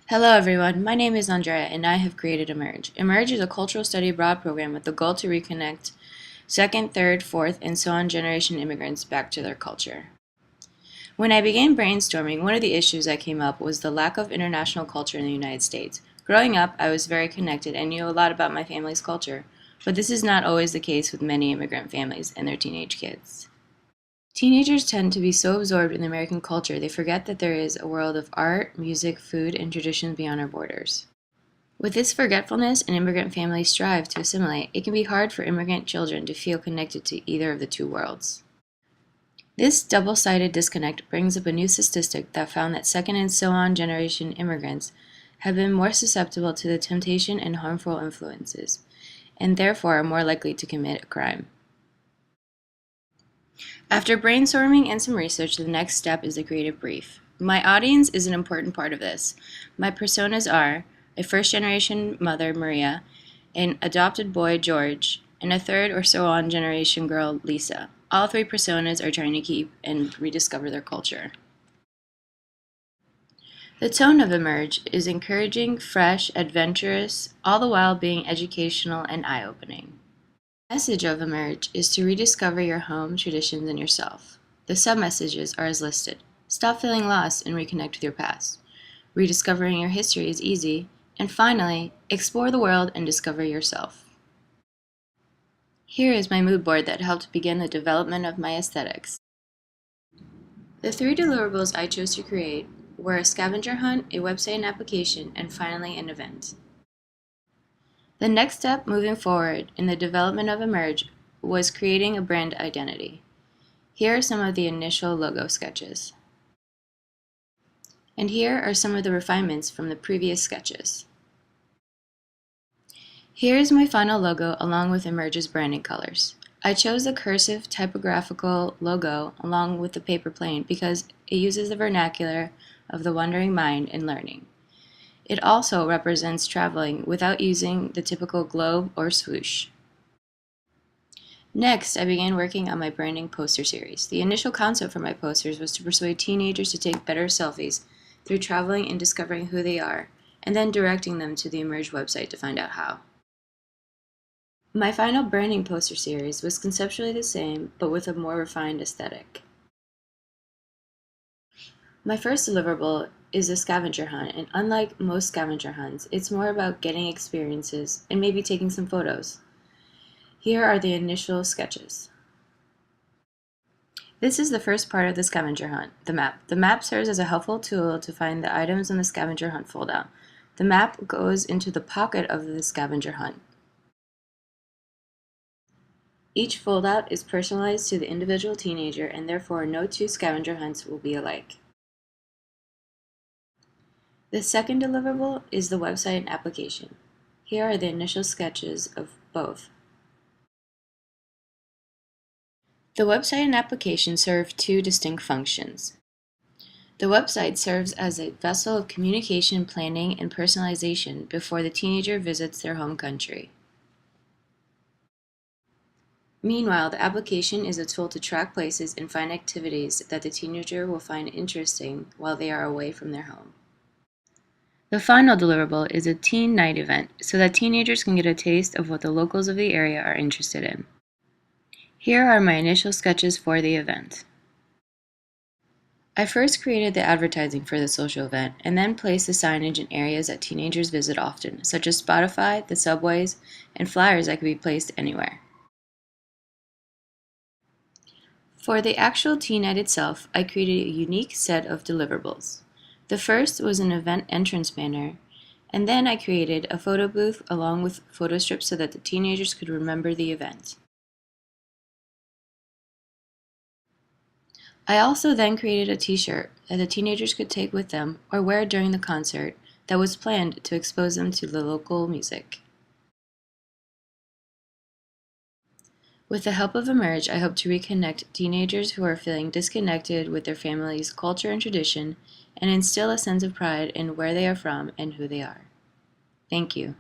Hello everyone, my name is Andrea and I have created Immerge. Immerge is a cultural study abroad program with the goal to reconnect second, third, fourth, and so on generation immigrants back to their culture. When I began brainstorming, one of the issues that came up was the lack of international culture in the United States. Growing up, I was very connected and knew a lot about my family's culture, but this is not always the case with many immigrant families and their teenage kids. Teenagers tend to be so absorbed in the American culture they forget that there is a world of art, music, food, and traditions beyond our borders. With this forgetfulness and immigrant families strive to assimilate, it can be hard for immigrant children to feel connected to either of the two worlds. This double-sided disconnect brings up a new statistic that found that second and so on generation immigrants have been more susceptible to the temptation and harmful influences, and therefore are more likely to commit a crime. After brainstorming and some research, the next step is the creative brief. My audience is an important part of this. My personas are a first-generation mother, Maria, an adopted boy, George, and a third or so on generation girl, Lisa. All three personas are trying to keep and rediscover their culture. The tone of Immerge is encouraging, fresh, adventurous, all the while being educational and eye-opening. The message of Immerge is to rediscover your home, traditions, and yourself. The sub-messages are as listed. Stop feeling lost and reconnect with your past. Rediscovering your history is easy. And finally, explore the world and discover yourself. Here is my mood board that helped begin the development of my aesthetics. The three deliverables I chose to create were a scavenger hunt, a website and application, and finally an event. The next step moving forward in the development of Immerge was creating a brand identity. Here are some of the initial logo sketches. And here are some of the refinements from the previous sketches. Here is my final logo along with Immerge's branding colors. I chose the cursive typographical logo along with the paper plane because it uses the vernacular of the wandering mind in learning. It also represents traveling without using the typical globe or swoosh. Next, I began working on my branding poster series. The initial concept for my posters was to persuade teenagers to take better selfies through traveling and discovering who they are, and then directing them to the Immerge website to find out how. My final branding poster series was conceptually the same, but with a more refined aesthetic. My first deliverable is a scavenger hunt, and unlike most scavenger hunts, it's more about getting experiences and maybe taking some photos. Here are the initial sketches. This is the first part of the scavenger hunt, the map. The map serves as a helpful tool to find the items in the scavenger hunt foldout. The map goes into the pocket of the scavenger hunt. Each foldout is personalized to the individual teenager, and therefore no two scavenger hunts will be alike. The second deliverable is the website and application. Here are the initial sketches of both. The website and application serve two distinct functions. The website serves as a vessel of communication, planning, and personalization before the teenager visits their home country. Meanwhile, the application is a tool to track places and find activities that the teenager will find interesting while they are away from their home. The final deliverable is a teen night event so that teenagers can get a taste of what the locals of the area are interested in. Here are my initial sketches for the event. I first created the advertising for the social event and then placed the signage in areas that teenagers visit often, such as Spotify, the subways, and flyers that could be placed anywhere. For the actual teen night itself, I created a unique set of deliverables. The first was an event entrance banner, and then I created a photo booth along with photo strips so that the teenagers could remember the event. I also then created a t-shirt that the teenagers could take with them or wear during the concert that was planned to expose them to the local music. With the help of Immerge, I hope to reconnect teenagers who are feeling disconnected with their family's culture and tradition and instill a sense of pride in where they are from and who they are. Thank you.